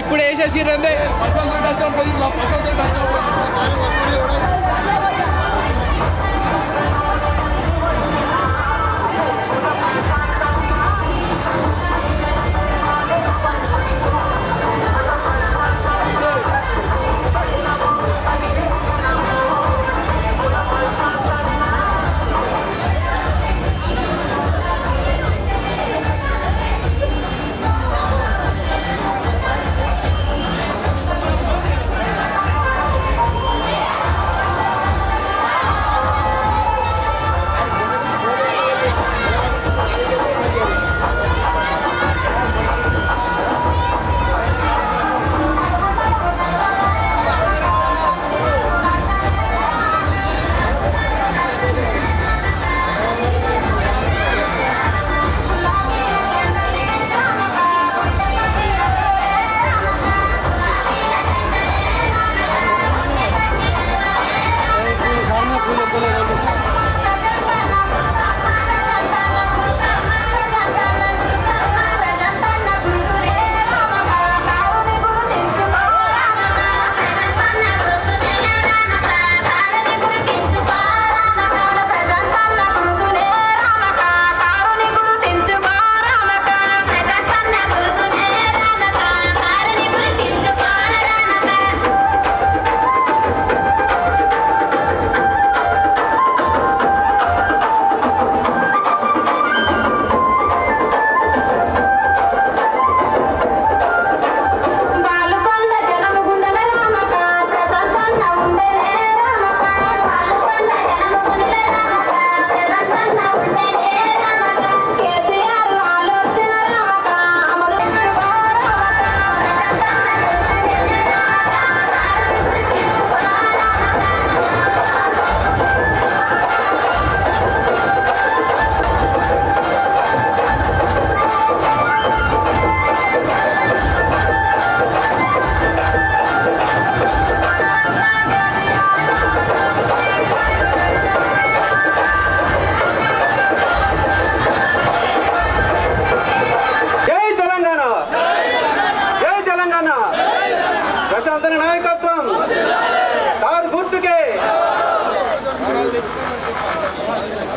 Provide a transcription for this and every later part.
ఇప్పుడు వేసేసిరందే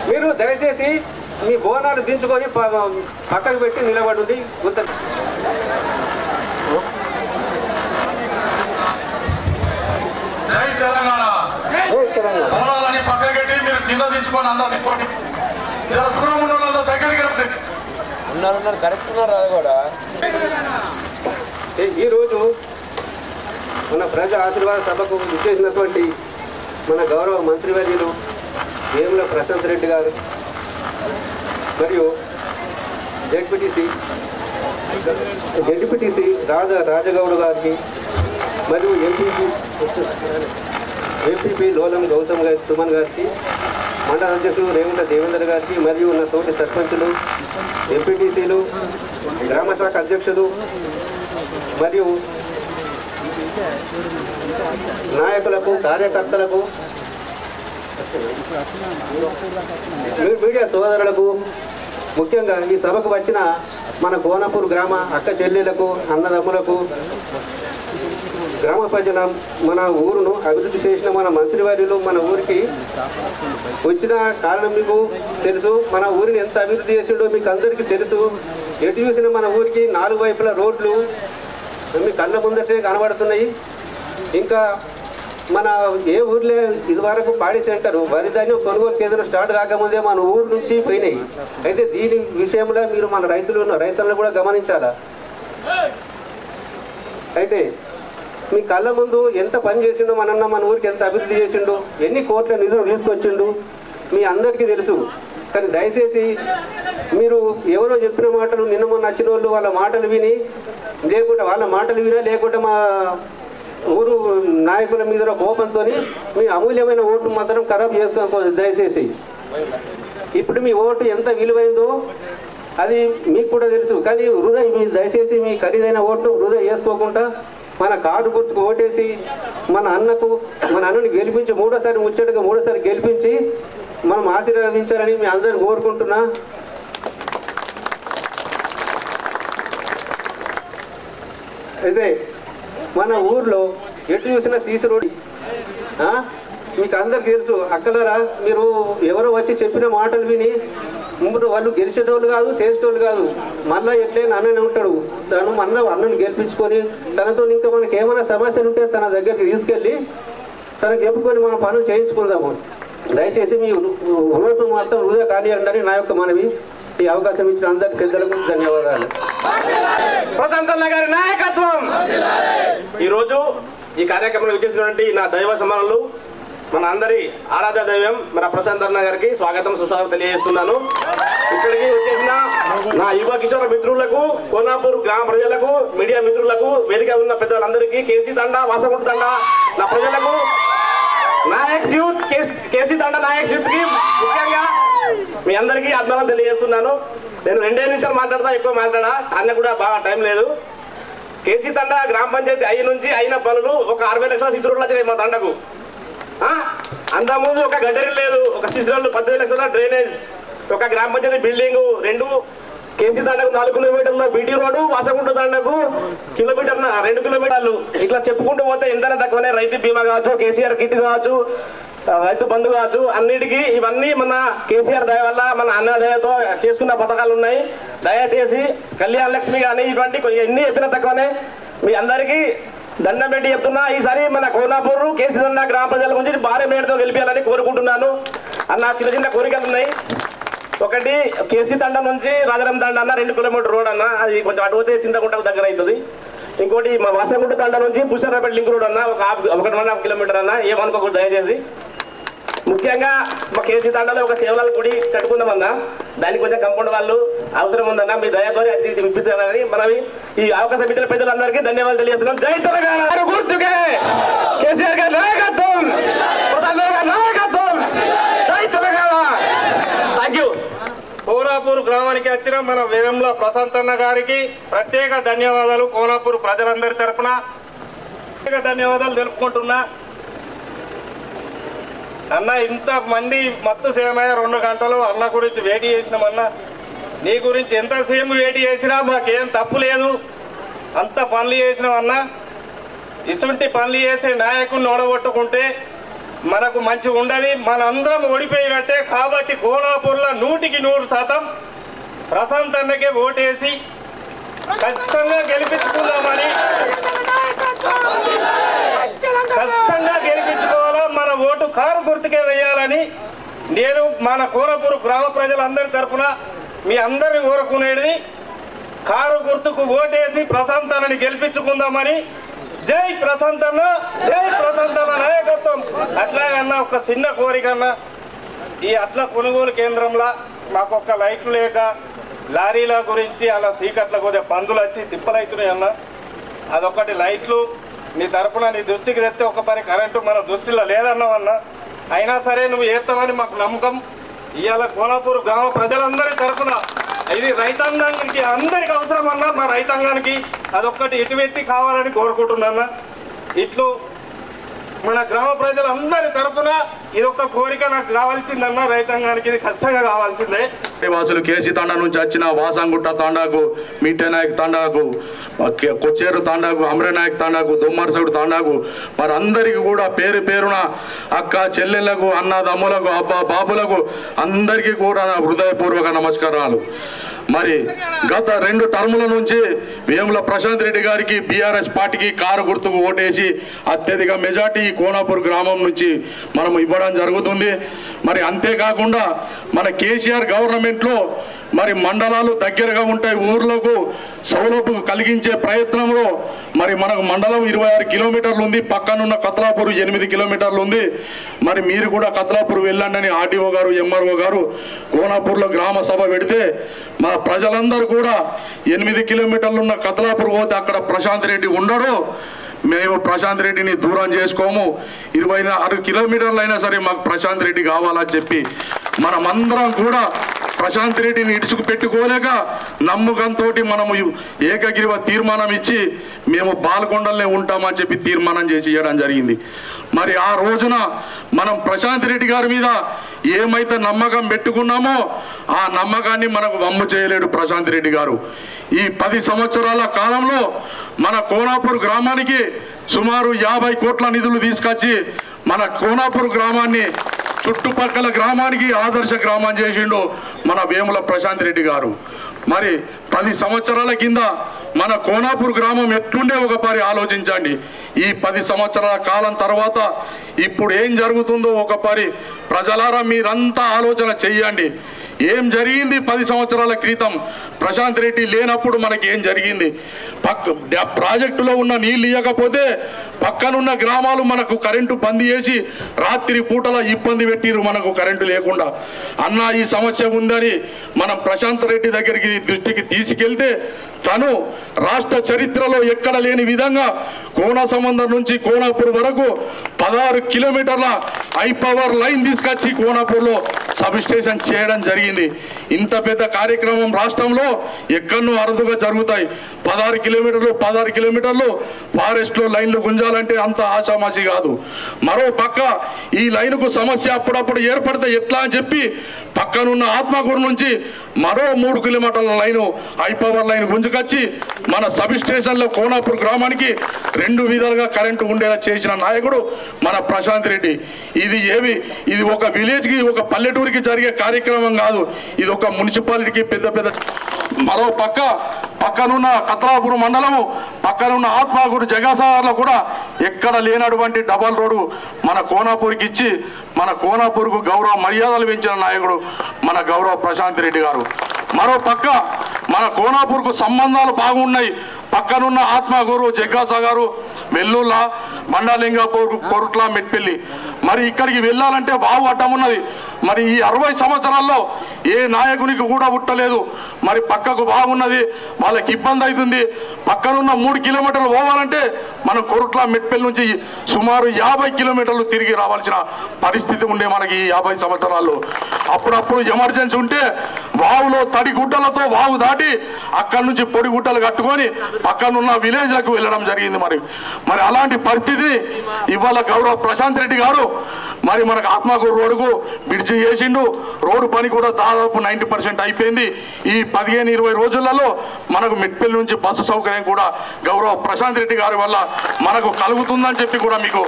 మీరు దయచేసి మీ బోనాలు దించుకొని పక్కకు పెట్టి నిలబడి గుంత జై తెలంగాణ బోనాలని పక్కకు పెట్టి మీరు కింద దించుకొని అందరూ దూరం ఉన్న వాళ్ళందరూ దగ్గరికి ఉన్నారు కరెక్ట్ ఉన్నారు అది కూడా. ఈరోజు మన ప్రజా ఆశీర్వాద సభకు విచ్చేసినటువంటి మన గౌరవ మంత్రివర్యులు వేముల ప్రశాంత్ రెడ్డి గారు మరియు జెడ్పీటీసీ రాజగౌడ్ గారికి మరియు ఎంపీపీ లోలం గౌతమ్ గారి సుమన్ గారికి మండల అధ్యక్షులు రేవుల దేవేందర్ గారికి మరియు ఉన్న తోటి సర్పంచులు ఎంపీటీసీలు గ్రామ శాఖ అధ్యక్షులు మరియు నాయకులకు కార్యకర్తలకు మీడియా సోదరులకు ముఖ్యంగా ఈ సభకు వచ్చిన మన కోనపూర్ గ్రామ అక్క చెల్లెలకు అన్నదమ్ములకు గ్రామ ప్రజల మన ఊరును అభివృద్ధి చేసిన మన మంత్రివర్యులు మన ఊరికి వచ్చిన కారణం మీకు తెలుసు. మన ఊరిని ఎంత అభివృద్ధి చేసిండో మీకు అందరికీ తెలుసు. ఎటు చూసిన మన ఊరికి 4 వైపుల రోడ్లు మీ కళ్ళ ముందటే కనబడుతున్నాయి. ఇంకా మన ఏ ఊర్లో ఇదివరకు పాడి సెంటర్ వరి ధాన్యం కొనుగోలు కేంద్రం స్టార్ట్ కాకముందే మన ఊరు నుంచి పోయినాయి. అయితే దీని విషయంలో మీరు మన రైతులను కూడా గమనించాలా. అయితే మీ కళ్ళ ముందు ఎంత పని చేసిండో మన ఊరికి ఎంత అభివృద్ధి చేసిండు, ఎన్ని కోట్ల నిధులు తీసుకొచ్చిండు మీ అందరికీ తెలుసు. కానీ దయచేసి మీరు ఎవరో చెప్పిన మాటలు నిన్న మొన్న వచ్చిన వాళ్ళు వాళ్ళ మాటలు విని లేకుంటే మా ఊరు నాయకుల మీద కోపంతో మీ అమూల్యమైన ఓటు మాత్రం ఖరాబ్ చేసుకోకపోతే దయచేసి. ఇప్పుడు మీ ఓటు ఎంత విలువైందో అది మీకు కూడా తెలుసు. కానీ దయచేసి మీ ఖరీదైన ఓటు వృధా చేసుకోకుండా మన కార్డు గుర్తుకు ఓటేసి మన అన్నని గెలిపించి మూడోసారి గెలిపించి మనం ఆశీర్వదించాలని మీ అందరిని కోరుకుంటున్నా. అయితే మన ఊర్లో ఎటు చూసినా సీసీ రోడ్ మీకు అందరికి తెలుసు. అక్కలరా మీరు ఎవరో వచ్చి చెప్పిన మాటలు విని ముందు వాళ్ళు గెలిచేటోళ్ళు కాదు, చేసేటోళ్ళు కాదు. మళ్ళీ ఎట్లయినా అన్ననే ఉంటాడు. తను అన్నను గెలిపించుకొని తనతో ఇంకా మనకి ఏమైనా సమస్యలు ఉంటే తన దగ్గరికి తీసుకెళ్ళి తనకు చెప్పుకొని మనం పనులు చేయించుకుందాము. దయచేసి మీ ఉన్నతం మాత్రం వృధా కానివ్వండి నా యొక్క మనవి. ఈ అవకాశం ఇచ్చిన అందరికి పెద్దలకు ధన్యవాదాలు. ప్రశాంతన్న గారి నాయకత్వం. ఈరోజు ఈ కార్యక్రమంలో విచ్చేసినటువంటి నా దైవ సమానులు, మన అందరి ఆరాధ్య దైవం మన ప్రశాంతన్న గారికి స్వాగతం సుస్వాగతం తెలియజేస్తున్నాను. ఇక్కడికి వచ్చేసిన నా యువ కిషోర మిత్రులకు, కోనాపూర్ గ్రామ ప్రజలకు, మీడియా మిత్రులకు, వేదిక ఉన్న పెద్దలందరికీ, కేసీ తండా, వాసగుంట తండా నా ప్రజలకు, నాయక్ యూత్, కేసీ తండా నాయక్ యూత్ కి ముఖ్యంగా మీ అందరికీ అభినందనలు తెలియజేస్తున్నాను. నేను 2 నిమిషాలు మాట్లాడతా, ఎక్కువ మాట్లాడా, అన్న కూడా బాగా టైం లేదు. కేసీ తండా గ్రామ పంచాయతీ అయిన పనులు ఒక 60 లక్షల సిసి రోడ్లు వచ్చినాయి మా తండకు. అంతకుముందు ఒక గడ్డరీ లేదు, ఒక సిసి రోడ్లు 18 లక్షల డ్రైనేజ్, ఒక గ్రామ పంచాయతీ బిల్డింగ్, 2 కేసీ తండకు 4 కిలోమీటర్ల బీటీ రోడ్డు, వాసగుంట తండకు 2 కిలోమీటర్లు. ఇట్లా చెప్పుకుంటూ పోతే ఎంతైనా తక్కువనే. రైతు బీమా కావచ్చు, కేసీఆర్ కిట్ కావచ్చు, రైతు బంధు కావచ్చు, అన్నిటికీ ఇవన్నీ మన కేసీఆర్ దయ వల్ల, మన అన్న దయతో చేసుకున్న పథకాలు ఉన్నాయి. దయచేసి కళ్యాణ లక్ష్మి కానీ ఇటువంటి ఎన్ని చెప్పినా తక్కువనే. మీ అందరికీ దండం పెట్టి చెప్తున్నా, ఈసారి మన కోనాపూర్ కేసీ తండా గ్రామ ప్రజల గురించి భారీ మేడతో గెలిపించాలని కోరుకుంటున్నాను. అన్న చిన్న కోరికలు ఉన్నాయి. ఒకటి, కేసీ తండా నుంచి రాజారాం తండా అన్న 2 కిలోమీటర్ రోడ్ అన్న, అది కొంచెం అటు పోతే చింతకుంటకు దగ్గర అవుతుంది. ఇంకోటి మా వాసగుంట తండా నుంచి పుష్కరాపేట లింక్ రోడ్ అన్న, ఒక 1.5 కిలోమీటర్ అన్న, ఏమనుకోకూడదు దయచేసి. ముఖ్యంగా మా కేసీ తండాలో ఒక సేవల గుడి కట్టుకుందామన్నా, దానికి కొంచెం కంపౌండ్ వాళ్ళు అవసరం ఉందన్న, మీ దయతో అది ఇప్పించాలని మనవి. ఈ అవకాశం ఇచ్చిన పెద్దలందరికీ ధన్యవాదాలు తెలియజేస్తున్నాం. జై తెలంగాణ గుర్తుకే కేసీఆర్ గారి నాయకత్వం, నాయకత్వం, జై తెలంగాణ. Thank you. కోనాపూర్ గ్రామానికి వచ్చిన మన వేరంల ప్రశాంతన్న గారికి ప్రత్యేక ధన్యవాదాలు. కోనాపూర్ ప్రజలందరి తరఫున ప్రత్యేక ధన్యవాదాలు తెలుపుకుంటున్నా. అన్న ఇంతమంది మత్తు సేమయ్య 2 గంటలు అన్న గురించి వేటి చేసినామన్నా. నీ గురించి ఎంతసేపు వేటి చేసినా మాకేం తప్పు లేదు, అంత పనులు చేసినామన్నా. ఇటువంటి పనులు చేసే నాయకుడిని ఓడగొట్టుకుంటే మనకు మంచిగా ఉండదు, మనందరం ఓడిపోయినట్టే. కాబట్టి కోనాపూర్లో 100% ప్రశాంత్ అన్నకే ఓటేసి ఖచ్చితంగా గెలిపించుకుందామని, ఖచ్చితంగా గెలిపించుకోవాలా. మన ఓటు కారు గుర్తుకే వేయాలని నేను మన కోనాపూర్ గ్రామ ప్రజలందరి తరఫున మీ అందరిని కోరుకునేది, కారు గుర్తుకు ఓటేసి ప్రశాంత్ అన్నని గెలిపించుకుందామని. జై ప్రశాంత్ అన్న, జై ప్రశాంత్ అన్న నాయకత్వం. అట్లాగన్నా ఒక చిన్న కోరికన్నా, ఈ అట్ల కొనుగోలు కేంద్రంలో మాకు ఒక లైట్లు లేక లారీల గురించి అలా చీకట్ల కొద్దిగా పందులు వచ్చి తిప్పలవుతున్నాయి అన్న. అదొకటి లైట్లు నీ తరఫున నీ దృష్టికి తెస్తే ఒక పని కరెంటు మన దృష్టిలో లేదన్నావన్నా. అయినా సరే నువ్వు చేస్తావని మాకు నమ్మకం. ఇవాళ కోనాపూర్ గ్రామ ప్రజలందరి తరఫున ఇది రైతాంగానికి అందరికి అవసరం అన్నా. మా రైతాంగానికి అదొక్కటి ఇటువెట్టి కావాలని కోరుకుంటున్నా. ఇట్లు మన గ్రామ ప్రజలందరి తరఫున ఇదొక కోరిక నాకు కావాల్సిందన్నా. రైతాంగానికి ఇది ఖచ్చితంగా కావాల్సిందే. వాసులు కేసీ తాండా నుంచి వచ్చిన వాసంగుట్ట తాండాకు, మీటే నాయక్ తాండాకు, కొచ్చేరు తాండాకు, అమరనాయక్ తాండాకు, దుమ్మర్సౌడు తాండాకు మరి అందరికీ కూడా పేరు పేరున అక్క చెల్లెళ్లకు, అన్నదమ్ములకు, అబ్బా బాబులకు అందరికీ కూడా నా హృదయపూర్వక నమస్కారాలు. మరి గత 2 టర్ముల నుంచి వేముల ప్రశాంత్ రెడ్డి గారికి బీఆర్ఎస్ పార్టీకి కారు గుర్తుకు ఓటేసి అత్యధిక మెజార్టీ కోనాపూర్ గ్రామం నుంచి మనం ఇవ్వడం జరుగుతుంది. మరి అంతేకాకుండా మన కేసీఆర్ గవర్నమెంట్లో మరి మండలాలు దగ్గరగా ఉంటాయి, ఊర్లకు సౌలభ్యం కలిగించే ప్రయత్నంలో మరి మనకు మండలం 26 కిలోమీటర్లు ఉంది, పక్కనున్న కత్లాపూర్ 8 కిలోమీటర్లు ఉంది. మరి మీరు కూడా కత్లాపూర్ వెళ్ళండి అని ఆర్టీఓ గారు, ఎంఆర్ఓ గారు కోనాపూర్లో గ్రామ సభ పెడితే మా ప్రజలందరూ కూడా 8 కిలోమీటర్లు ఉన్న కత్లాపూర్ పోతే అక్కడ ప్రశాంత్ రెడ్డి ఉండడు, మేము ప్రశాంత్ రెడ్డిని దూరం చేసుకోము, 26 కిలోమీటర్లు అయినా సరే మాకు ప్రశాంత్ రెడ్డి కావాలని చెప్పి మనమందరం కూడా ప్రశాంత్ రెడ్డిని ఇడుచుకు పెట్టుకోలేక నమ్మకంతో మనము ఏకగ్రీవ తీర్మానం ఇచ్చి మేము పాల్గొండలనే ఉంటామని చెప్పి తీర్మానం చేసి ఇవ్వడం జరిగింది. మరి ఆ రోజున మనం ప్రశాంత్ రెడ్డి గారి మీద ఏమైతే నమ్మకం పెట్టుకున్నామో ఆ నమ్మకాన్ని మనకు వమ్ము చేయలేడు ప్రశాంత్ రెడ్డి గారు. ఈ 10 సంవత్సరాల కాలంలో మన కోనాపూర్ గ్రామానికి సుమారు 50 కోట్ల నిధులు తీసుకొచ్చి మన కోనాపూర్ గ్రామాన్ని చుట్టుపక్కల గ్రామానికి ఆదర్శ గ్రామం చేసిండు మన వేముల ప్రశాంత్ రెడ్డి గారు. మరి 10 సంవత్సరాల కింద మన కోనాపూర్ గ్రామం ఎట్లుండే ఒకసారి ఆలోచించండి. ఈ 10 సంవత్సరాల కాలం తర్వాత ఇప్పుడు ఏం జరుగుతుందో ఒకసారి ప్రజలారా మీరంతా ఆలోచన చెయ్యండి. ఏం జరిగింది 10 సంవత్సరాల క్రితం ప్రశాంత్ రెడ్డి లేనప్పుడు మనకి ఏం జరిగింది? ప్రాజెక్టులో ఉన్న నీళ్ళు ఇవ్వకపోతే పక్కనున్న గ్రామాలు మనకు కరెంటు బంద్ చేసి రాత్రి పూటల ఇబ్బంది పెట్టిరు మనకు కరెంటు లేకుండా. అన్న ఈ సమస్య ఉందని మనం ప్రశాంత్ రెడ్డి దగ్గరికి దృష్టికి తీసుకెళ్తే తను రాష్ట్ర చరిత్రలో ఎక్కడ లేని విధంగా కోనసముద్రం నుంచి కోనాపూర్ వరకు 16 కిలోమీటర్ల హై పవర్ లైన్ తీసుకొచ్చి కోనాపూర్లో సబ్ స్టేషన్ చేయడం జరిగింది. ఇంత పెద్ద కార్యక్రమం రాష్ట్రంలో ఎక్కడో అరుదుగా జరుగుతాయి. 16 కిలోమీటర్లు ఫారెస్ట్ లో లైన్లు గుంజాలంటే అంత ఆషామాషి కాదు. మరో పక్క ఈ లైన్కు సమస్య అప్పుడప్పుడు ఏర్పడితే ఎట్లా అని చెప్పి పక్కనున్న ఆత్మకూరు నుంచి మరో 3 కిలోమీటర్ల లైను హై పవర్ లైన్ గుంజుకొచ్చి మన సబ్ స్టేషన్ లో కోనాపూర్ గ్రామానికి 2 విధాలుగా కరెంటు ఉండేలా చేసిన నాయకుడు మన ప్రశాంత్ రెడ్డి. ఇది ఒక విలేజ్ కి ఒక పల్లెటూరికి జరిగే కార్యక్రమం కాదు, ఇది ఒక మున్సిపాలిటీకి పెద్ద మరో పక్కనున్న కత్రాపూర్ మండలము పక్కనున్న ఆత్మకూరు జగసాగర్లో కూడా ఎక్కడ లేనటువంటి డబల్ రోడ్డు మన కోనాపూర్కి ఇచ్చి మన కోనాపూర్కు గౌరవ మర్యాదలు పెంచిన నాయకుడు మన గౌరవ ప్రశాంత్ రెడ్డి గారు. మరో పక్క మన కోనాపూర్కు సంబంధాలు బాగున్నాయి. పక్కనున్న ఆత్మకూరు జగ్గాసాగరు వెల్లుల్ల మండలింగాపూర్ కొరుట్ల మెట్పల్లి మరి ఇక్కడికి వెళ్ళాలంటే బాగు అడ్డం ఉన్నది. మరి ఈ 60 సంవత్సరాల్లో ఏ నాయకునికి కూడా పుట్టలేదు. మరి పక్కకు బాగున్నది, వాళ్ళకి ఇబ్బంది అవుతుంది. పక్కనున్న 3 కిలోమీటర్లు పోవాలంటే మనం కొరుట్ల మెట్పల్లి నుంచి సుమారు 50 కిలోమీటర్లు తిరిగి రావాల్సిన పరిస్థితి ఉండే మనకి ఈ 50 సంవత్సరాల్లో. అప్పుడప్పుడు ఎమర్జెన్సీ ఉంటే వాగులో తడి గుడ్డలతో వాగు దాటి అక్కడి నుంచి పొడి గుడ్డలు కట్టుకొని పక్కనున్న విలేజ్లకు వెళ్ళడం జరిగింది. మరి అలాంటి పరిస్థితిని ఇవాళ గౌరవ ప్రశాంత్ రెడ్డి గారు మరి మనకు ఆత్మకూరు రోడ్డుకు బ్రిడ్జి చేసిండు. రోడ్డు పని కూడా దాదాపు 90% అయిపోయింది. ఈ 15-20 రోజులలో మనకు మెట్పల్లి నుంచి బస్సు సౌకర్యం కూడా గౌరవ ప్రశాంత్ రెడ్డి గారి వల్ల మనకు కలుగుతుందని చెప్పి కూడా మీకు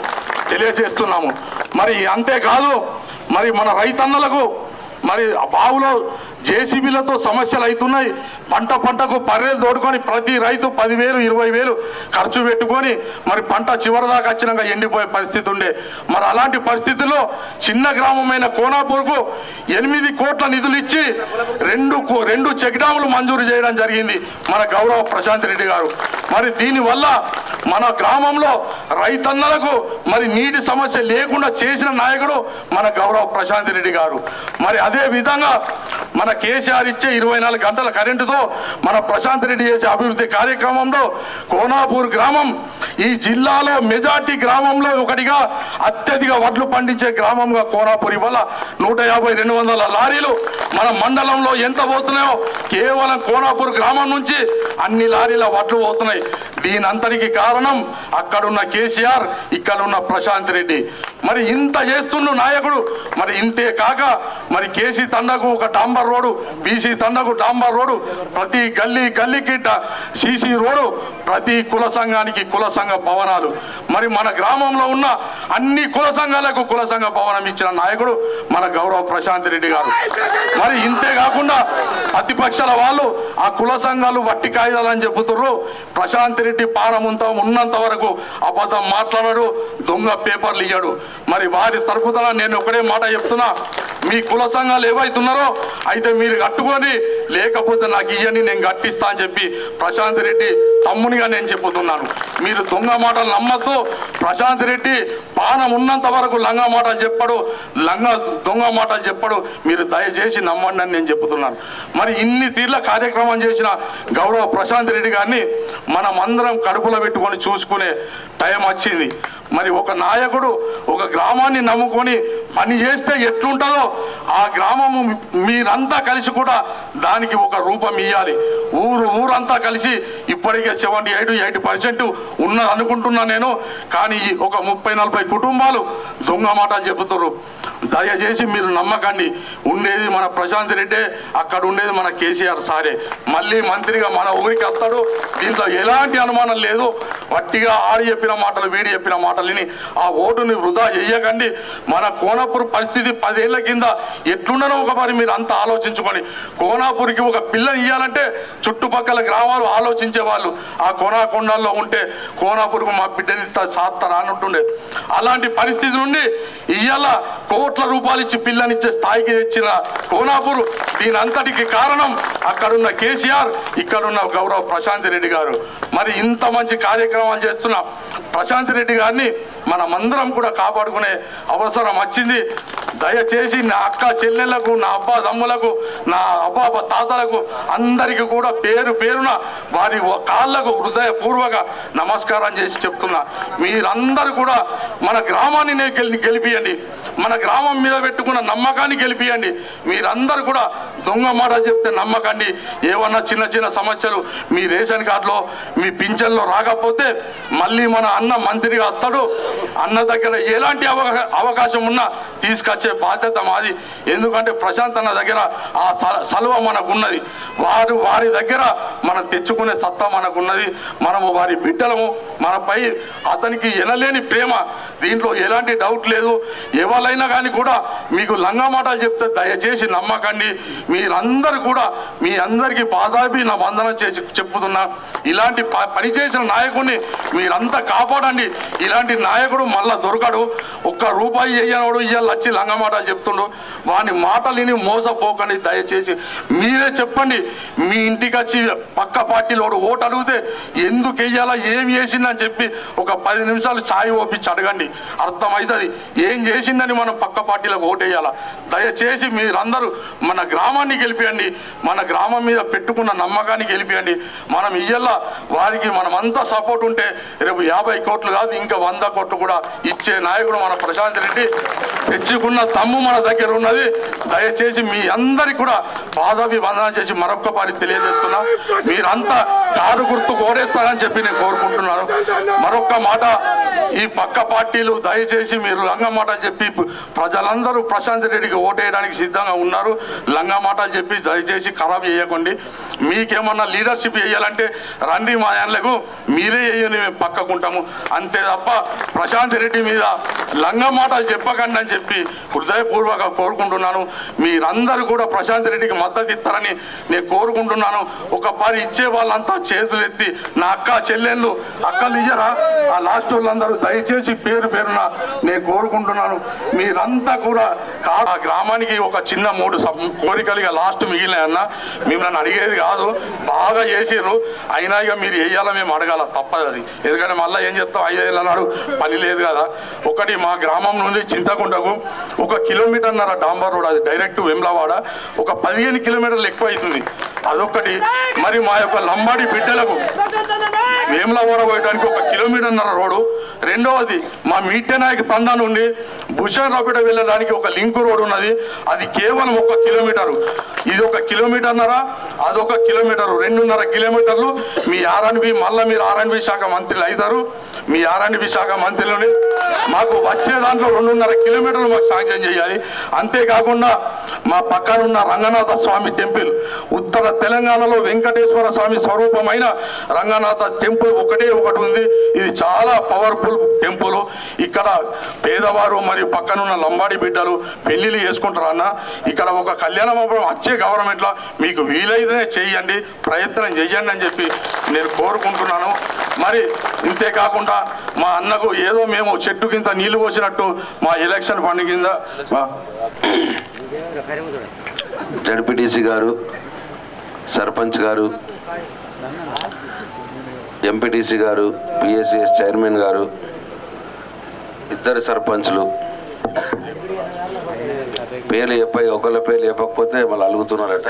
తెలియజేస్తున్నాము. మరి అంతేకాదు మరి మన రైతన్నలకు మరి బావులో జేసీబీలతో సమస్యలు అవుతున్నాయి. పంటకు పర్రెలు తోడుకొని ప్రతి రైతు 10,000 20,000 ఖర్చు పెట్టుకొని మరి పంట చివరిదాకా వచ్చినాక ఎండిపోయే పరిస్థితి ఉండే. మరి అలాంటి పరిస్థితుల్లో చిన్న గ్రామమైన కోనాపూర్కు 8 కోట్ల నిధులు ఇచ్చి 2 చెక్ డ్యాములు మంజూరు చేయడం జరిగింది మన గౌరవ ప్రశాంత్ రెడ్డి గారు. మరి దీనివల్ల మన గ్రామంలో రైతన్నలకు మరి నీటి సమస్య లేకుండా చేసిన నాయకుడు మన గౌరవ ప్రశాంత్ రెడ్డి గారు. మరి అదే విధంగా మన కేసీఆర్ ఇచ్చే 24 గంటల కరెంటుతో మన ప్రశాంత్ రెడ్డి చేసే అభివృద్ధి కార్యక్రమంలో కోనాపూర్ గ్రామం ఈ జిల్లాలో మెజార్టీ గ్రామంలో ఒకటిగా అత్యధిక వడ్లు పండించే గ్రామంగా కోనాపూర్ ఇవాళ 150-200 లారీలు మన మండలంలో ఎంత పోతున్నాయో కేవలం కోనాపూర్ గ్రామం నుంచి అన్ని లారీల వడ్లు పోతున్నాయి. దీని అంతటికి కారణం అక్కడున్న కేసీఆర్, ఇక్కడున్న ప్రశాంత్ రెడ్డి. మరి ఇంత చేస్తున్న నాయకుడు. మరి ఇంతే కాక మరి కేసీ తండకు ఒక డాంబర్ రోడ్డు, బీసీ తండకు డాంబర్ రోడ్డు, ప్రతి గల్లీకి సీసీ రోడ్డు, ప్రతి కుల సంఘానికి కుల సంఘ భవనాలు. మరి మన గ్రామంలో ఉన్న అన్ని కుల సంఘాలకు కుల సంఘ భవనం ఇచ్చిన నాయకుడు మన గౌరవ ప్రశాంత్ రెడ్డి గారు. మరి ఇంతే కాకుండా ప్రతిపక్షాల వాళ్ళు ఆ కుల సంఘాలు వట్టి కాయిదాలు అని చెబుతున్నారు. ప్రశాంత్ రెడ్డి పానముంత ఉన్నంత వరకు అబద్ధం మాట్లాడాడు, దొంగ పేపర్లు ఇయ్యాడు. మరి వారి తరపున నేను ఒకటే మాట చెప్తున్నా, మీ కుల సంఘాలు ఏవైతున్నారో అయితే మీరు కట్టుకొని, లేకపోతే నాకు ఇయ్యని నేను కట్టిస్తా అని చెప్పి ప్రశాంత్ రెడ్డి తమ్మునిగా నేను చెప్పుతున్నాను. మీరు దొంగ మాటలు నమ్మద్దు. ప్రశాంత్ రెడ్డి పానం ఉన్నంత వరకు లంగా మాటలు చెప్పడు, దొంగ మాటలు చెప్పడు. మీరు దయచేసి నమ్మండి అని నేను చెప్తున్నాను. మరి ఇన్ని తీర్ల కార్యక్రమం చేసిన గౌరవ ప్రశాంత్ రెడ్డి గారిని మనం అందరం కడుపులో పెట్టుకొని చూసుకునే టైం వచ్చింది. మరి ఒక నాయకుడు ఒక గ్రామాన్ని నమ్ముకొని పని చేస్తే ఎట్లుంటుందో ఆ గ్రామము మీరంతా కలిసి కూడా దానికి ఒక రూపం ఇవ్వాలి. ఊరంతా కలిసి ఇప్పటికే 78% ఉన్నది అనుకుంటున్నా నేను. కానీ ఒక 30-40 కుటుంబాలు దొంగ మాటలు చెబుతారు. దయచేసి మీరు నమ్మకండి. ఉండేది మన ప్రశాంత్ రెడ్డి, అక్కడ ఉండేది మన కేసీఆర్ సారే. మళ్ళీ మంత్రిగా మన ఊరికి వస్తాడు. దీంట్లో ఎలాంటి అనుమానం లేదు. వట్టిగా ఆడి చెప్పిన మాటలు వీడి చెప్పిన మాటలని ఆ ఓటుని వృధా చేయకండి. మన కోనాపూర్ పరిస్థితి 10 ఏళ్ల కింద ఎట్లుండనో ఒకసారి మీరు అంతా ఆలోచించుకొని, కోనాపూర్కి ఒక పిల్లని ఇవ్వాలంటే చుట్టుపక్కల గ్రామాలు ఆలోచించే వాళ్ళు. ఆ కోనాకొండల్లో ఉంటే కోనాపూర్కు మా బిడ్డని సాత్తారా అని ఉంటుండే. అలాంటి పరిస్థితి నుండి ఇవాళ కోట్ల రూపాయలు ఇచ్చి పిల్లనిచ్చే స్థాయికి తెచ్చిన కోనాపూర్, దీని అంతటికి కారణం అక్కడున్న కేసీఆర్, ఇక్కడున్న గౌరవ ప్రశాంత్ రెడ్డి గారు. మరి ఇంత మంచి కార్యక్రమాలు చేస్తున్న ప్రశాంత్ రెడ్డి గారిని మనమందరం కూడా కాపాడుకునే అవసరం వచ్చింది. దయచేసి నా అక్క చెల్లెళ్లకు, నా అబ్బా తమ్ములకు, నా అబ్బా తాతలకు అందరికీ కూడా పేరు పేరున వారి కాళ్ళకు హృదయపూర్వక నమస్కారం చేసి చెప్తున్నా. మీరందరూ కూడా మన గ్రామాన్ని గెలిపియండి. మన గ్రామం మీద పెట్టుకున్న నమ్మకాన్ని గెలిపియండి. మీరందరూ కూడా దొంగ మాట చెప్తే నమ్మకండి. ఏమన్నా చిన్న చిన్న సమస్యలు మీ రేషన్ కార్డులో, మీ పింఛన్లో రాకపోతే మళ్ళీ మన అన్న మంత్రిగా వస్తాడు. అన్న దగ్గర ఎలాంటి అవకాశం ఉన్నా తీసుకొచ్చే బాధ్యత మాది. ఎందుకంటే ప్రశాంత్ అన్న దగ్గర ఆ సలువ మనకున్నది. వారి దగ్గర మనం తెచ్చుకునే సత్తా మనకున్నది. మనము వారి బిడ్డలము. మనపై అతనికి ఎనలేని ప్రేమ. దీంట్లో ఎలాంటి డౌట్ లేదు. ఎవరైనా కానీ కూడా మీకు లంగా మాటలు చెప్తే దయచేసి నమ్మకండి. మీరందరూ కూడా మీ అందరికీ పాదాభి నా వందనం చేసి చెప్పుతున్నా. ఇలాంటి పని చేసిన నాయకుడిని మీరంతా కాపాడండి. ఇలాంటి నాయకుడు మళ్ళా దొరకడు. ఒక్క రూపాయి చెయ్యనోడు ఇవాళ వచ్చి లంగా మాటలు చెప్తుండు. వాని మాటలు విని మోసపోకండి. దయచేసి మీరే చెప్పండి. మీ ఇంటికి వచ్చి పక్క పార్టీలోడు ఓటు అడిగితే ఎందుకు వెయ్యాలా, ఏం చేసిందని చెప్పి ఒక 10 నిమిషాలు ఛాయ్ ఓపించి అడగండి. అర్థమవుతుంది ఏం చేసిందని మనం పక్క పార్టీలకు ఓటు వేయాలా. దయచేసి మీరందరూ మన గ్రామాన్ని గెలిపియండి. మన గ్రామం మీద పెట్టుకున్న నమ్మకాన్ని గెలిపియండి. మనం ఇయ్యాల వారికి మనమంతా సపోర్ట్ ఉంటే రేపు 50 కోట్లు కాదు ఇంకా 100 కోట్లు కూడా ఇచ్చే నాయకుడు మన ప్రశాంత్ రెడ్డి. తెచ్చుకున్న తమ్ము మన దగ్గర ఉన్నది. దయచేసి మీ అందరికి కూడా పాదాభివందనం చేసి మరొక్కసారి తెలియజేస్తున్నా. మీరంతా కారు గుర్తు కోరేస్తారని చెప్పి నేను కోరుకుంటున్నాను. మరొక్క మాట, ఈ పక్క పార్టీలు దయచేసి మీరు లంగా మాటలు చెప్పి ప్రజలందరూ ప్రశాంత్ రెడ్డికి ఓటేయడానికి సిద్ధంగా ఉన్నారు. లంగా మాటలు చెప్పి దయచేసి ఖరాబ్ చేయకండి. మీకేమన్నా లీడర్షిప్ చేయాలంటే రండి మా యాన్లకు, మీరే వేయని మేము పక్కకుంటాము. అంతే తప్ప ప్రశాంత్ రెడ్డి మీద లంగా మాటలు చెప్పకండి అని చెప్పి హృదయపూర్వక కోరుకుంటున్నాను. మీరందరూ కూడా ప్రశాంత్ రెడ్డికి మద్దతు ఇస్తారని నేను కోరుకుంటున్నాను. ఒక పని ఇచ్చే వాళ్ళంతా చేతులు ఎత్తి నా అక్క చెల్లెళ్ళు, అక్కలు ఇయ్యరా ఆ లాస్ట్ వాళ్ళందరూ దయచేసి పేరు పేరున నేను కోరుకుంటున్నాను. మీరంతా కూడా ఆ గ్రామానికి ఒక చిన్న 3 కోరికలుగా లాస్ట్ మిగిలినాయన్న. మిమ్మల్ని అడిగేది కాదు, బాగా చేసిర్రు. అయినా ఇక మీరు వేయాలా మేము అడగాల, తప్పదు అది. ఎందుకంటే మళ్ళీ ఏం చెప్తాం, 5 ఏళ్ళ నాడు పని లేదు కదా. ఒకటి మా గ్రామం నుండి చింతకుంటకు 1 కిలోమీటర్న్నర డాంబర్ రోడ్, అది డైరెక్ట్ వెమ్లవాడ. ఒక 15 కిలోమీటర్లు ఎక్కువ అవుతుంది. అదొకటి. మరి మా యొక్క లంబాడి బిడ్డలకు వేములవాడ పోయడానికి 1 కిలోమీటర్న్నర రోడ్డు. రెండవది మా మీటెనాయక్ తండా నుండి భూషణరావుపేట వెళ్ళడానికి ఒక లింక్ రోడ్ ఉన్నది. అది కేవలం 1 కిలోమీటరు. ఇది 1 కిలోమీటర్న్నర, అదొక కిలోమీటరు, 2.5 కిలోమీటర్లు. మీ ఆర్ఎండ్బి మళ్ళీ మీరు ఆర్ఎండ్బి శాఖ మంత్రులు అవుతారు. మీ ఆర్ఎండ్బి శాఖ మంత్రులని మాకు వచ్చే దాంట్లో 2.5 కిలోమీటర్లు మాకు శాంక్షన్ చేయాలి. అంతేకాకుండా మా పక్కనున్న రంగనాథ స్వామి టెంపుల్, ఉత్తర తెలంగాణలో వెంకటేశ్వర స్వామి స్వరూపమైన రంగనాథ టెంపుల్ ఒకటే ఒకటి ఉంది. ఇది చాలా పవర్ఫుల్ టెంపుల్. ఇక్కడ పేదవారు మరియు పక్కనున్న లంబాడి బిడ్డలు పెళ్లిళ్ళు చేసుకుంటారు అన్న. ఇక్కడ ఒక కళ్యాణ మండపం వచ్చే గవర్నమెంట్లో మీకు వీలైతే చేయండి, ప్రయత్నం చేయండి అని చెప్పి నేను కోరుకుంటున్నాను. మరి ఇంతే కాకుండా మా అన్నకు ఏదో మేము చెట్టు కింద నీళ్లు పోసినట్టు మా ఎలక్షన్ ఫండ్ కింద జడ్పీటీసీ గారు, సర్పంచ్ గారు, ఎంపీటీసీ గారు, పిఎస్సిఎస్ చైర్మన్ గారు, 2 సర్పంచ్లు పేర్లు చెప్పి ఒకళ్ళ పేర్లు చెప్పకపోతే మళ్ళీ అలుగుతున్నారట.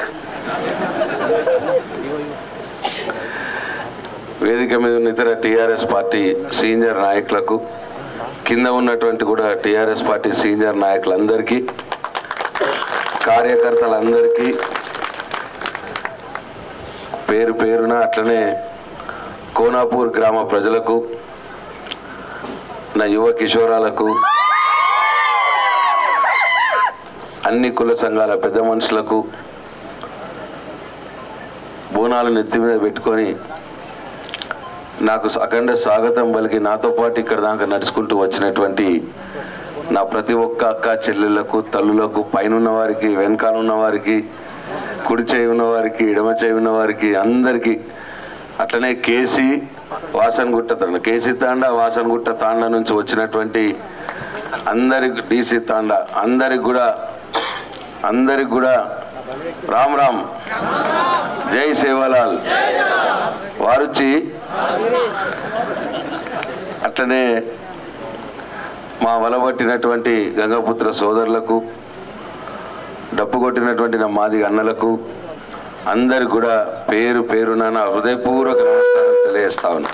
వేదిక వేదిక మీద ఉన్న ఇతర టీఆర్ఎస్ పార్టీ సీనియర్ నాయకులకు, కింద ఉన్నటువంటి కూడా టీఆర్ఎస్ పార్టీ సీనియర్ నాయకులందరికీ, కార్యకర్తలందరికీ పేరు పేరున, అట్లనే కోనాపూర్ గ్రామ ప్రజలకు, నా యువ కిషోరాలకు, అన్ని కుల సంఘాల పెద్ద మనుషులకు బోనాలు నెత్తి మీద పెట్టుకొని నాకు అఖండ స్వాగతం పలికి నాతో పాటు ఇక్కడ దాకా నడుచుకుంటూ వచ్చినటువంటి నా ప్రతి ఒక్క అక్క చెల్లెళ్లకు, తల్లులకు, పైనున్న వారికి, వెనకాలన్న వారికి, కుడి చేయి ఉన్నవారికి, ఎడమ చేయి ఉన్నవారికి అందరికీ, అట్లనే కేసీ తాండా వాసన్గుట్ట తాండా నుంచి వచ్చినటువంటి అందరికి, డీసీ తాండా అందరికి కూడా రామ్ రామ్, జై సేవాలాల్ వారుచి. అట్లనే మా వలబట్టినటువంటి గంగపుత్ర సోదరులకు, డప్పు కొట్టినటువంటి నా మాది అన్నలకు అందరికి కూడా పేరు పేరున నా హృదయపూర్వక నమస్కారం తెలియజేస్తా ఉన్నా.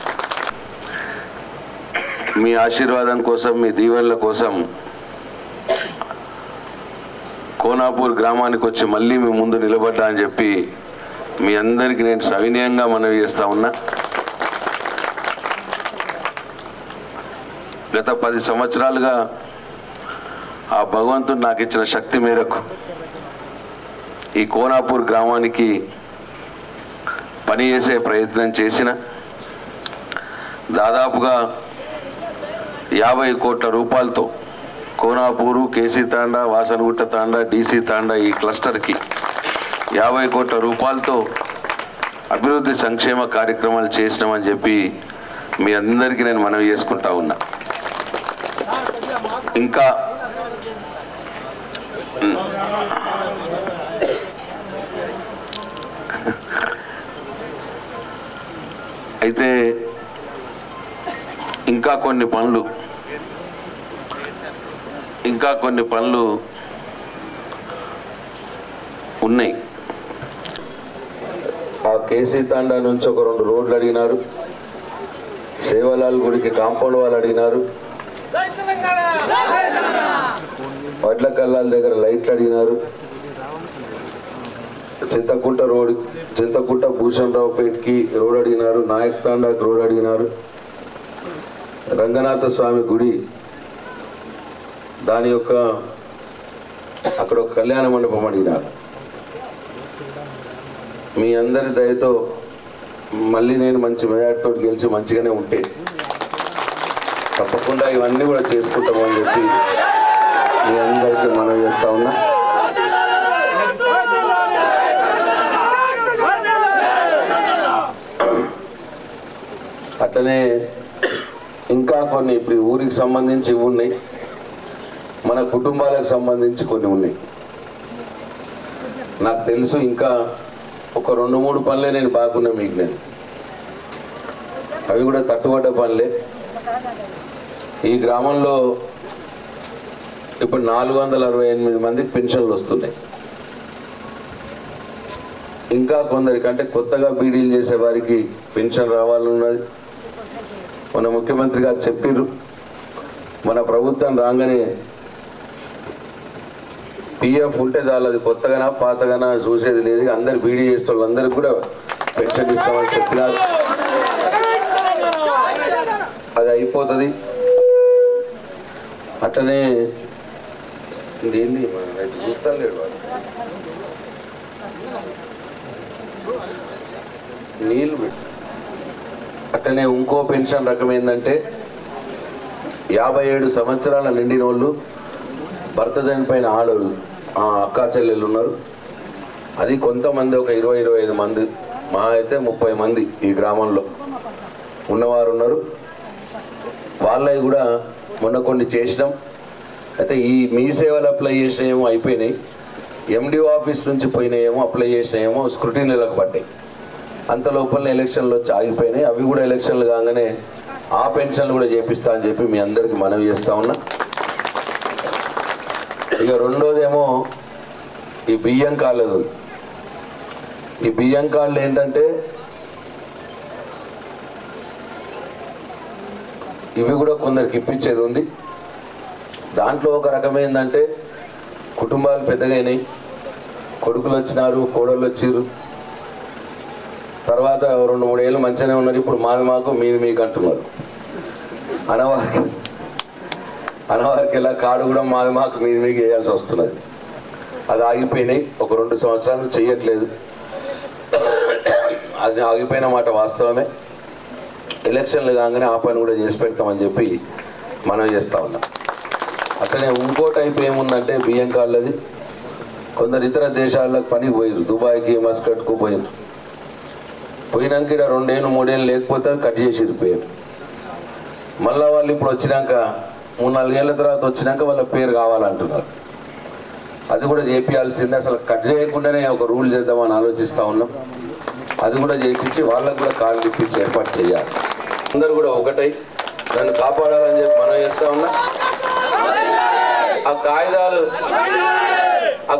మీ ఆశీర్వాదం కోసం, మీ దీవెనల కోసం కోనాపూర్ గ్రామానికి వచ్చి మళ్ళీ మీ ముందు నిలబడ్డా అని చెప్పి మీ అందరికీ నేను సవినయంగా మనవి చేస్తా ఉన్నా. గత 10 సంవత్సరాలుగా ఆ భగవంతుడు నాకు ఇచ్చిన శక్తి మేరకు ఈ కోనాపూర్ గ్రామానికి పనిచేసే ప్రయత్నం చేసిన దాదాపుగా 50 కోట్ల రూపాయలతో కోనాపూరు, కేసీ తాండా, వాసన్గుట్ట తాండా, డీసీ తాండా ఈ క్లస్టర్కి 50 కోట్ల రూపాయలతో అభివృద్ధి సంక్షేమ కార్యక్రమాలు చేసినామని చెప్పి మీ అందరికీ నేను మనవి చేసుకుంటా ఉన్నా. ఇంకా అయితే ఇంకా కొన్ని పనులు ఉన్నాయి. ఆ కేసీ తాండా నుంచి ఒక 2 రోడ్లు అడిగినారు, సేవలాల్ గుడికి కాంపౌండ్ వాళ్ళు అడిగినారు, వడ్ల కల్లాల దగ్గర లైట్లు అడిగినారు, చింతకుంట భూషణరావుపేటకి రోడ్ అడిగినారు, నాయక్ తాండాకి రోడ్ అడిగినారు, రంగనాథ స్వామి గుడి దాని యొక్క అక్కడ ఒక కళ్యాణ మండపం అడిగినారు. మీ అందరి దయతో మళ్ళీ నేను మంచి మెజార్టీతో గెలిచి మంచిగానే ఉంటే తప్పకుండా ఇవన్నీ కూడా చేసుకుంటామని చెప్పి మీ అందరికీ మనం చేస్తా ఉన్నా. అట్లనే ఇంకా కొన్ని ఇప్పుడు ఊరికి సంబంధించి ఇవి ఉన్నాయి, మన కుటుంబాలకు సంబంధించి కొన్ని ఉన్నాయి. నాకు తెలుసు ఇంకా ఒక 2-3 పనులే నేను బాగున్నా మీకు, నేను అవి కూడా తట్టుబడ్డ పనులే. ఈ గ్రామంలో ఇప్పుడు 468 మందికి పెన్షన్లు వస్తున్నాయి. ఇంకా కొందరికి అంటే కొత్తగా బీడీలు చేసే వారికి పెన్షన్ రావాలన్నది మన ముఖ్యమంత్రి గారు చెప్పారు. మన ప్రభుత్వం రాగానే పిఎఫ్ ఉంటే చాలు, అది కొత్తగానా పాతగానా చూసేది లేదు, అందరు బీడీ చేసే వాళ్ళందరికీ కూడా పెన్షన్ ఇస్తామని చెప్పినారు. అది అయిపోతుంది. అట్లనే ఇంకేంది చూస్తాను లేడు వాడు నీళ్ళు పెట్టి. అట్లనే ఇంకో పెన్షన్ రకం ఏంటంటే 57 సంవత్సరాల నిండిన వాళ్ళు, భర్త చనిపోయిన ఆడవాళ్ళు, అక్కా చెల్లెళ్ళు ఉన్నారు. అది కొంతమంది ఒక 20-25 మంది, మా అయితే 30 మంది ఈ గ్రామంలో ఉన్నవారు ఉన్నారు. వాళ్ళవి కూడా మొన్న కొన్ని చేసినాం. అయితే ఈ మీ సేవలు అప్లై చేసినాయేమో అయిపోయినాయి, ఎండిఓ ఆఫీస్ నుంచి పోయినాయేమో అప్లై చేసినాయేమో స్క్రూటినీలకు పడ్డాయి. అంత లోపల ఎలక్షన్లు వచ్చి ఆగిపోయినాయి. అవి కూడా ఎలక్షన్లు కాగానే ఆ పెన్షన్లు కూడా చేపిస్తా అని చెప్పి మీ అందరికీ మనవి చేస్తా ఉన్నా. ఇక రెండోదేమో ఈ బియ్యం కార్డు. ఈ బియ్యం కార్డులు ఏంటంటే ఇవి కూడా కొందరికి ఇప్పించేది ఉంది. దాంట్లో ఒక రకం ఏంటంటే కుటుంబాలు పెద్దగైనాయి, కొడుకులు వచ్చినారు, కోడళ్ళు వచ్చారు, తర్వాత 2-3 ఏళ్ళు మంచిగానే ఉన్నారు, ఇప్పుడు మాది మాకు మీది మీకు అంటున్నారు. అనవారికి ఇలా కాడు కూడా మాది మాకు మీది మీకు వేయాల్సి వస్తున్నది. అది ఆగిపోయినాయి, ఒక 2 సంవత్సరాలు చేయట్లేదు. అది ఆగిపోయిన మాట వాస్తవమే. ఎలక్షన్లు కాగానే ఆ పని కూడా చేసి పెడతామని చెప్పి మనం చేస్తూ ఉన్నాం. అట్లనే ఇంకో టైప్ ఏముందంటే బియ్యం కాళ్ళది, కొందరు ఇతర దేశాలకు పనికి పోయారు, దుబాయ్కి మస్కట్కు పోయారు. పోయినాక ఇక్కడ 2 ఏళ్ళు 3 ఏళ్ళు లేకపోతే కట్ చేసి పోయారు. మళ్ళీ వాళ్ళు ఇప్పుడు వచ్చినాక 3-4 ఏళ్ళ తర్వాత వచ్చినాక వాళ్ళ పేరు కావాలంటున్నారు. అది కూడా చేపించాల్సిందే. అసలు కట్ చేయకుండానే ఒక రూల్ చేద్దామని ఆలోచిస్తూ ఉన్నాం. అది కూడా చేయించి వాళ్ళకు కూడా కాళ్ళు ఇప్పించి ఏర్పాటు చేయాలి. అందరూ కూడా ఒకటై దాన్ని కాపాడాలని చెప్పి మనం చేస్తూ ఉన్నాం. ఆ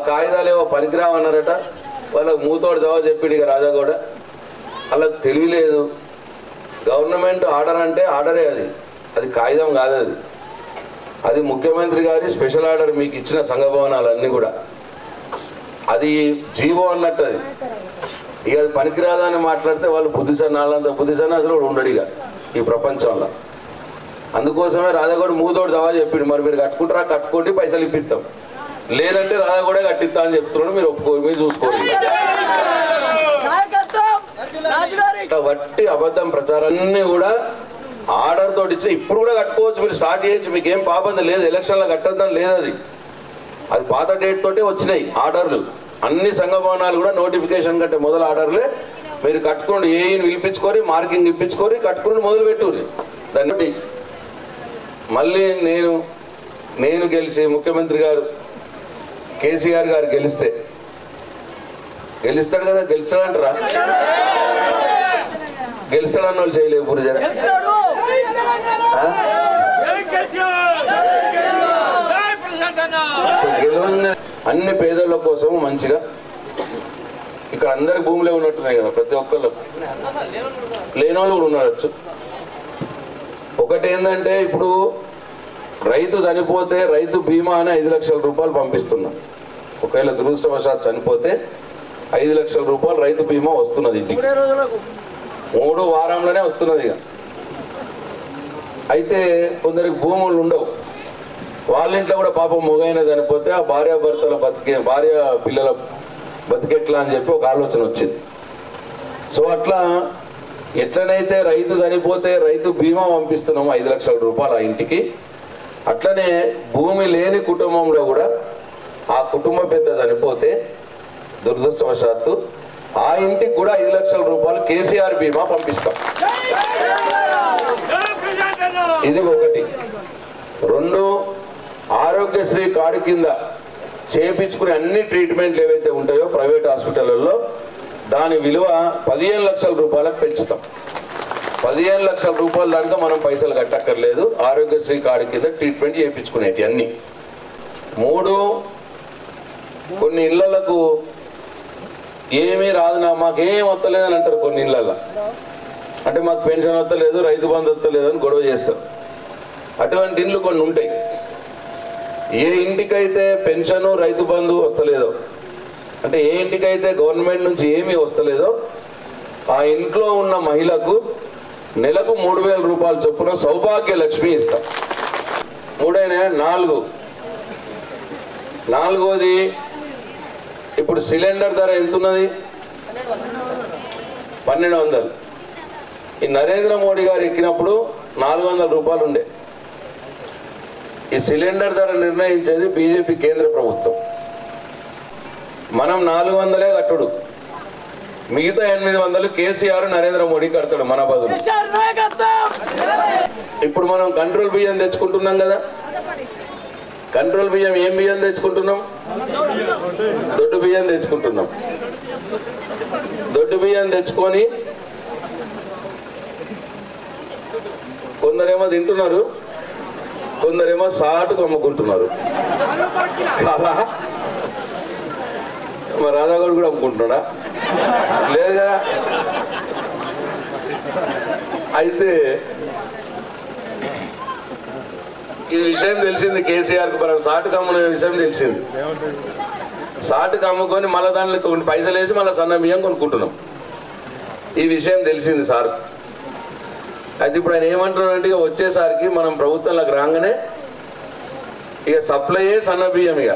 కాగితాలు ఏవో పనికిరామన్నారట. వాళ్ళకు మూతోడు జవాబు చెప్పిండు ఇక రాజా కూడా. వాళ్ళకి తెలియలేదు. గవర్నమెంట్ ఆర్డర్ అంటే ఆర్డరే, అది కాగితం కాదు. అది ముఖ్యమంత్రి గారి స్పెషల్ ఆర్డర్. మీకు ఇచ్చిన సంఘ భవనాలన్నీ కూడా అది జీవో అన్నట్టు. అది ఇక అది పనికిరాదని మాట్లాడితే వాళ్ళు బుద్ధిసన్నాలంత బుద్ధిసన్న అసలు ఉండడు ఇక ఈ ప్రపంచంలో. అందుకోసమే రాజాగౌడ్ మూతోడు జవాబు చెప్పిండు, మరి మీరు కట్టుకుంటారా, కట్టుకోండి, పైసలు ఇప్పిస్తాం, లేదంటే రాజాగౌడే కట్టిస్తా అని చెప్తున్నాడు. మీరు ఒప్పుకోరు, మీరు చూసుకోండి. వట్టి అబద్ధం ప్రచారాన్ని కూడా ఆర్డర్ తోటి ఇచ్చి ఇప్పుడు కూడా కట్టుకోవచ్చు, మీరు స్టార్ట్ చేయొచ్చు, మీకు ఏం పాపం లేదు. ఎలక్షన్లో కట్టద్దని లేదు. అది పాత డేట్ తోటే వచ్చినాయి ఆర్డర్లు. అన్ని సంఘ భవనాలు కూడా నోటిఫికేషన్ కంటే మొదలు ఆర్డర్లే. మీరు కట్టుకోండి, ఏఈని పిలిపించుకొని మార్కింగ్ ఇప్పించుకొని కట్టుకుని మొదలు పెట్టుర్రి. దాన్ని మళ్ళీ నేను గెలిచి ముఖ్యమంత్రి గారు కేసీఆర్ గారు గెలుస్తాడు కదా, గెలుస్తాడంటారా? గెలుస్తాడన్న వాళ్ళు చేయలేవు పురుజన. అన్ని పేదల కోసం మంచిగా ఇక్కడ అందరి భూములే ఉన్నట్టున్నాయి కదా, ప్రతి ఒక్కళ్ళు. లేని వాళ్ళు కూడా ఉండవచ్చు. ఒకటి ఏంటంటే ఇప్పుడు రైతు చనిపోతే రైతు బీమా అని 5 లక్షల రూపాయలు పంపిస్తున్నాం. ఒకవేళ దురదృష్టవశాత్తు చనిపోతే 5 లక్షల రూపాయలు రైతు బీమా వస్తున్నది ఇంటికి. 3 వారంలోనే వస్తున్నది. ఇక అయితే కొందరికి భూములు ఉండవు. వాళ్ళ ఇంట్లో కూడా పాపం మొగైన చనిపోతే ఆ భార్య పిల్లల బతికెట్లా అని చెప్పి ఒక ఆలోచన వచ్చింది. సో అట్లా ఎట్లనైతే రైతు చనిపోతే రైతు బీమా పంపిస్తున్నాము 5 లక్షల రూపాయలు ఆ ఇంటికి, అట్లనే భూమి లేని కుటుంబంలో కూడా ఆ కుటుంబ పెద్ద చనిపోతే దురదృష్టవశాత్తు ఆ ఇంటికి కూడా 5 లక్షల రూపాయలు కేసీఆర్ బీమా పంపిస్తాం. ఇది ఒకటి. 2, ఆరోగ్యశ్రీ కార్డు కింద చేయించుకునే అన్ని ట్రీట్మెంట్లు ఏవైతే ఉంటాయో ప్రైవేట్ హాస్పిటల్లో దాని విలువ 15 లక్షల రూపాయలకు పెంచుతాం. 15 లక్షల రూపాయల దాంట్లో మనం పైసలు కట్టక్కర్లేదు. ఆరోగ్యశ్రీ కార్డు కింద ట్రీట్మెంట్ చేయించుకునేటి అన్ని. 3, కొన్ని ఇళ్లకు ఏమీ రాదు, మాకేం వస్తలేదని అంటారు కొన్ని ఇళ్లలో. అంటే మాకు పెన్షన్ వస్తలేదు, రైతు బంధు వస్తలేదు అని గొడవ చేస్తారు. అటువంటి ఇండ్లు కొన్ని ఉంటాయి. ఏ ఇంటికైతే పెన్షన్ రైతు బంధు వస్తలేదో, అంటే ఏ ఇంటికైతే గవర్నమెంట్ నుంచి ఏమీ వస్తలేదో ఆ ఇంట్లో ఉన్న మహిళకు నెలకు 3,000 రూపాయల చొప్పున సౌభాగ్య లక్ష్మి ఇస్తాం. 4. నాలుగోది, ఇప్పుడు సిలిండర్ ధర ఎంతున్నది? 1200. ఈ నరేంద్ర మోడీ గారు ఎక్కినప్పుడు 400 రూపాయలు ఉండే. ఈ సిలిండర్ ధర నిర్ణయించేది బీజేపీ కేంద్ర ప్రభుత్వం. మనం 400 కట్టుడు, మిగతా 800 కేసీఆర్ నరేంద్ర మోడీ కడతాడు మన బదులు. ఇప్పుడు మనం కంట్రోల్ బియ్యం తెచ్చుకుంటున్నాం కదా. కంట్రోల్ బియ్యం ఏం బియ్యం తెచ్చుకుంటున్నాం? దొడ్డు బియ్యం తెచ్చుకుంటున్నాం. దొడ్డు బియ్యం తెచ్చుకొని కొందరేమో తింటున్నారు, కొందరేమో సాటుకు అమ్ముకుంటున్నారు. మా రాధాగౌడ్ కూడా అమ్ముకుంటున్నాడా? లేదు కదా. అయితే విషయం తెలిసింది కేసీఆర్కి, మనం సాటుకు అమ్ముకునే విషయం తెలిసింది. సాటుకు అమ్ముకొని మళ్ళీ దాంట్లో కొన్ని పైసలు వేసి మళ్ళీ సన్న బియ్యం కొనుక్కుంటున్నాం. ఈ విషయం తెలిసింది సార్. అయితే ఇప్పుడు ఆయన ఏమంటున్నారంటే ఇక వచ్చేసరికి మనం ప్రభుత్వంలోకి రాగానే ఇక సప్లైయే సన్న బియ్యం, ఇక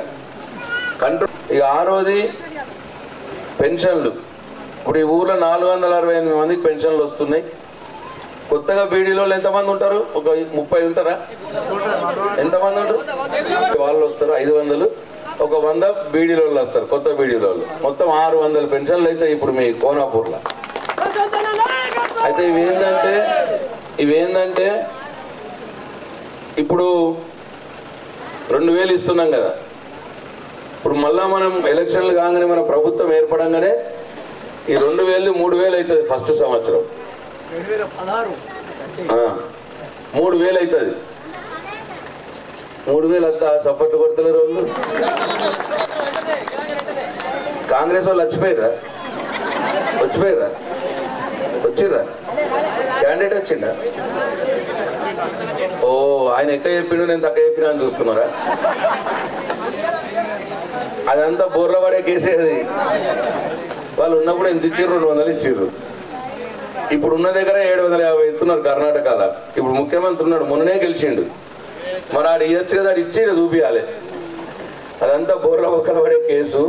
కంట్రోల్. ఇక ఆరోది పెన్షన్లు. ఇప్పుడు ఈ ఊర్లో 468 మందికి పెన్షన్లు వస్తున్నాయి. కొత్తగా బీడీలో ఎంతమంది ఉంటారు? ఒక 30 ఉంటారా? ఎంతమంది ఉంటారు? వాళ్ళు వస్తారు 500, ఒక 100 బీడీలో వస్తారు, కొత్త బీడీలో. మొత్తం 600 పెన్షన్లు అయితే ఇప్పుడు మీ కోనాపూర్లో. అయితే ఇవేందంటే ఇప్పుడు 2000 ఇస్తున్నాం కదా. ఇప్పుడు మళ్ళా మనం ఎలక్షన్లు కాగానే మన ప్రభుత్వం ఏర్పడంగానే ఈ 2000 3000 అవుతుంది. ఫస్ట్ సంవత్సరం 3000 అవుతుంది. 3000 వస్తా సపోర్ట్ కొడతలేరు వాళ్ళు. కాంగ్రెస్ వాళ్ళు వచ్చిర్రా? క్యాండిడేట్ వచ్చిండా? ఓ ఆయన ఎక్క చెప్పిండు, నేను తక్కువ చెప్పినా అని చూస్తున్నారా? అదంతా బోర్ల పడే కేసేది. వాళ్ళు ఉన్నప్పుడు ఎంత ఇచ్చిర్రు? 200 ఇచ్చిర్రు. ఇప్పుడు ఉన్న దగ్గర 750 ఇస్తున్నారు కర్ణాటకలో. ఇప్పుడు ముఖ్యమంత్రి ఉన్నాడు, మొన్ననే గెలిచిండు. మరి ఆడు ఇవ్వచ్చు కదా, ఆడు ఇచ్చి చూపించాలి. అదంతా బోర్ల బొక్కల పడే కేసు.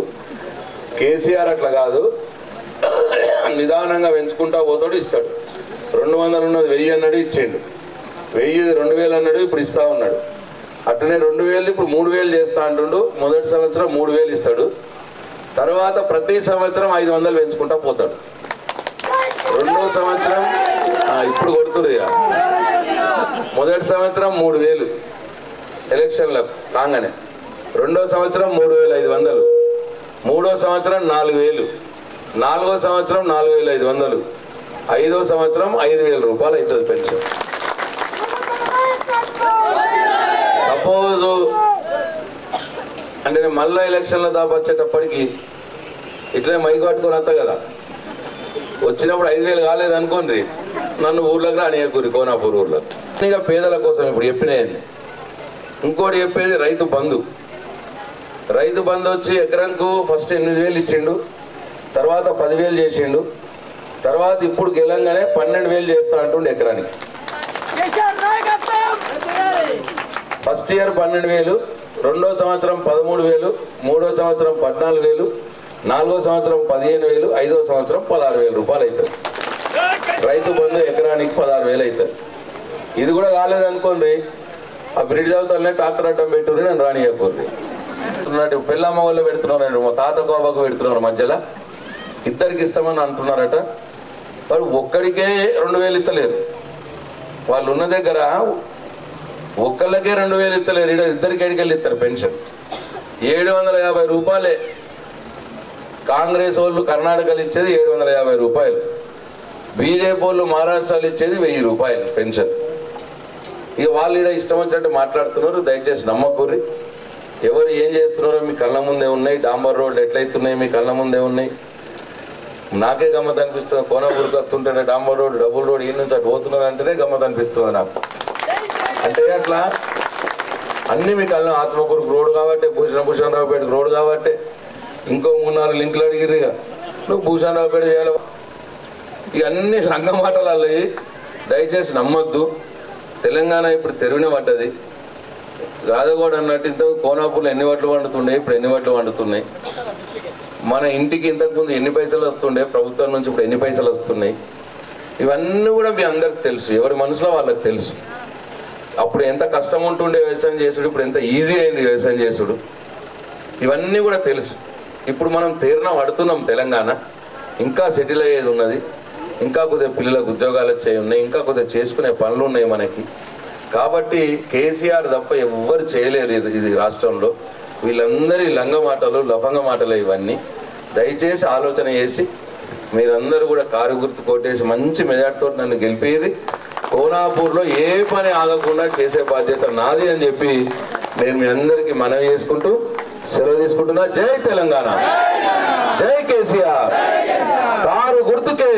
కేసీఆర్ అట్లా కాదు, నిదానంగా పెంచుకుంటా పోతాడు, ఇస్తాడు. 200 ఉన్నది 1000 అన్నాడు, ఇచ్చిండు. 1000 2000 అన్నాడు, ఇప్పుడు ఇస్తా ఉన్నాడు. అట్లనే 2000 ఇప్పుడు 3000 చేస్తా అంటుండు. మొదటి సంవత్సరం 3000 ఇస్తాడు, తర్వాత ప్రతి సంవత్సరం 500 పెంచుకుంటా పోతాడు. రెండో సంవత్సరం ఇప్పుడు కొడుతురు. మొదటి సంవత్సరం 3000 ఎలక్షన్లకు కాగానే, రెండో సంవత్సరం 3500, మూడో సంవత్సరం 4000, నాలుగో సంవత్సరం 4500, ఐదో సంవత్సరం 5000 రూపాయలు అవుతుంది పెన్షన్. సపోజ్ అంటే నేను మళ్ళా ఎలక్షన్ల దాకా వచ్చేటప్పటికి ఇట్లనే మైకు పట్టుకొని వస్తా కదా, వచ్చినప్పుడు 5000 కాలేదు అనుకోండి, నన్ను ఊర్లోకి రానియకూరి కోనాపూర్ ఊర్లో. ఇక పేదల కోసం ఇప్పుడు చెప్పినాయండి. ఇంకోటి చెప్పేది రైతు బంధు. రైతు బంధు వచ్చి ఎకరంకు ఫస్ట్ 8000 ఇచ్చిండు, తర్వాత 10000 చేసిండు, తర్వాత ఇప్పుడు గెలంగానే 12000 చేస్తా అంటుండే ఎకరానికి. ఫస్ట్ ఇయర్ 12000, రెండో సంవత్సరం 13000, మూడో సంవత్సరం 14000, నాలుగో సంవత్సరం 15000, ఐదో సంవత్సరం 16000 రూపాయలు అవుతుంది. రైతు బంధు ఎకరానికి 16000 అవుతుంది. ఇది కూడా కాలేదనుకోండి, ఆ బ్రిడ్జ్ అవుతానే ట్రాక్టర్ అడ్డం పెట్టుకుని నన్ను రానియకూడదు. పెళ్ళమ్మ వాళ్ళు పెడుతున్నారండి, మా తాత కోబాకు పెడుతున్నారు, మధ్యలో ఇద్దరికి ఇస్తామని అంటున్నారట. వాడు ఒక్కడికే 2000 ఇస్తలేరు. వాళ్ళు ఉన్న దగ్గర ఒక్కళ్ళకే 2000 ఇస్తలేరు. ఇద్దరికి ఎడికెళ్ళి ఇస్తారు పెన్షన్. 750 రూపాయలే. కాంగ్రెస్ వాళ్ళు కర్ణాటకలు ఇచ్చేది 750 రూపాయలు, బీజేపీ వాళ్ళు మహారాష్ట్రలో ఇచ్చేది 1000 రూపాయలు పెన్షన్. ఇక వాళ్ళు ఇక్కడ ఇష్టం వచ్చినట్టు మాట్లాడుతున్నారు. దయచేసి నమ్మకూరి. ఎవరు ఏం చేస్తున్నారో మీ కళ్ళ ముందే ఉన్నాయి. డాంబర్ రోడ్లు ఎట్లయితున్నాయి మీ కళ్ళ ముందే ఉన్నాయి. నాకే గమ్మత్ అనిపిస్తుంది. కోనపూర్కి వస్తుంటేనే డాంబర్ రోడ్, డబుల్ రోడ్ ఈ నుంచి అటు పోతున్నది అంటేనే గమ్మత్ అనిపిస్తుంది నాకు. అంటే అట్లా అన్ని మీ కళ్ళ, ఆత్మకూరుకు రోడ్డు కాబట్టి, భూషణ్ రావుపేటకు రోడ్డు కాబట్టి, ఇంకో 3-4 లింకులు అడిగిరు. ఇక నువ్వు భూషణ్ రావుపేట చేయాలి. ఇవన్నీ రంగ మాటలు అల్లయి. దయచేసి నమ్మొద్దు. తెలంగాణ ఇప్పుడు తెరువునే పడ్డది. రాజగోడ అన్నట్టు ఇంత కోనాపూర్లో ఎన్ని వడ్లు వండుతుండే, ఇప్పుడు ఎన్ని వడ్లు వండుతున్నాయి. మన ఇంటికి ఇంతకుముందు ఎన్ని పైసలు వస్తుండే, ప్రభుత్వం నుంచి ఇప్పుడు ఎన్ని పైసలు వస్తున్నాయి. ఇవన్నీ కూడా మీ అందరికి తెలుసు, ఎవరి మనసులో వాళ్ళకి తెలుసు. అప్పుడు ఎంత కష్టం ఉంటుండే వ్యవసాయం చేసుడు, ఇప్పుడు ఎంత ఈజీ అయింది వ్యవసాయం చేసుడు. ఇవన్నీ కూడా తెలుసు. ఇప్పుడు మనం తీర్ణ పడుతున్నాం. తెలంగాణ ఇంకా సెటిల్ అయ్యేది ఉన్నది. ఇంకా కొద్దిగా పిల్లలకు ఉద్యోగాలు వచ్చాయి ఉన్నాయి. ఇంకా కొద్దిగా చేసుకునే పనులు ఉన్నాయి మనకి. కాబట్టి కేసీఆర్ తప్ప ఎవ్వరు చేయలేరు ఇది రాష్ట్రంలో. వీళ్ళందరి లంగ మాటలు, లఫంగ మాటలు ఇవన్నీ. దయచేసి ఆలోచన చేసి మీరందరూ కూడా కారు గుర్తు కొట్టేసి మంచి మెజార్టీతో నన్ను గెలిపేది. కోనాపూర్లో ఏ పని ఆగకుండా చేసే బాధ్యత నాది అని చెప్పి నేను మీ అందరికీ మనవి చేసుకుంటూ సెలవు తీసుకుంటున్నా. జై తెలంగాణ, జై కేసీఆర్. కారు గుర్తుకే.